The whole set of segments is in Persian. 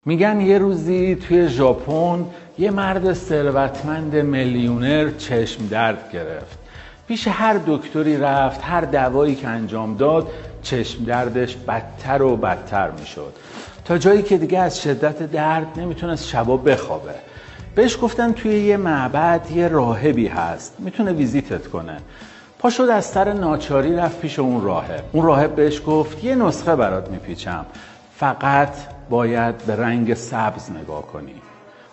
میگن یه روزی توی ژاپن یه مرد ثروتمند میلیونر چشم درد گرفت. پیش هر دکتری رفت، هر دوایی که انجام داد چشم دردش بدتر و بدتر میشد، تا جایی که دیگه از شدت درد نمیتونست شبا بخوابه. بهش گفتن توی یه معبد یه راهبی هست، میتونه ویزیتت کنه. پا شد از سر ناچاری رفت پیش اون راهب. اون راهب بهش گفت یه نسخه برات میپیچم، فقط باید به رنگ سبز نگاه کنی.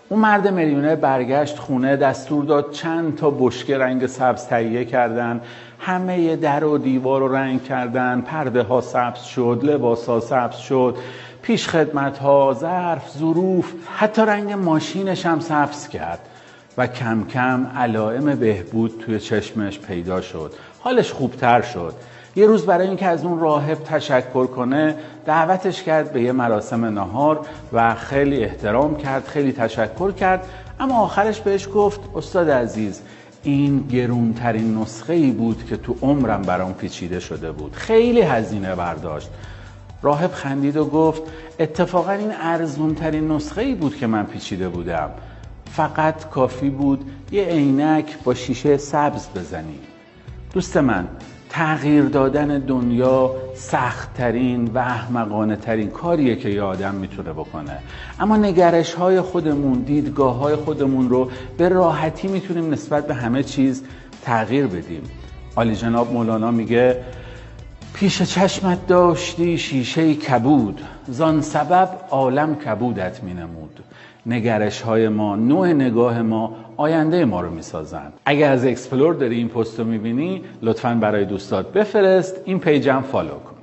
اون مرد میلیونر برگشت خونه، دستور داد چند تا بشکه رنگ سبز تهیه کردن، همه در و دیوار رو رنگ کردن، پرده ها سبز شد، لباس ها سبز شد، پیش خدمت ها، ظرف، ظروف، حتی رنگ ماشینش هم سبز کرد و کم کم علائم بهبود توی چشمش پیدا شد. حالش خوبتر شد. یه روز برای اینکه از اون راهب تشکر کنه دعوتش کرد به یه مراسم نهار و خیلی احترام کرد، خیلی تشکر کرد، اما آخرش بهش گفت استاد عزیز، این گرونترین نسخه ای بود که تو عمرم برام پیچیده شده بود، خیلی هزینه برداشت. راهب خندید و گفت اتفاقا این ارزونترین نسخه ای بود که من پیچیده بودم، فقط کافی بود یه عینک با شیشه سبز بزنی. دوست من، تغییر دادن دنیا سخت‌ترین و احمقانه ترین کاریه که یه آدم میتونه بکنه، اما نگرش های خودمون، دیدگاه های خودمون رو به راحتی میتونیم نسبت به همه چیز تغییر بدیم. عالی جناب مولانا میگه پیش چشمت داشتی شیشه کبود، زان سبب عالم کبودت مینمود. نگرش های ما، نوع نگاه ما آینده ما رو میسازن. اگر از اکسپلور داری این پست رو میبینی لطفاً برای دوستات بفرست، این پیجم فالو کن.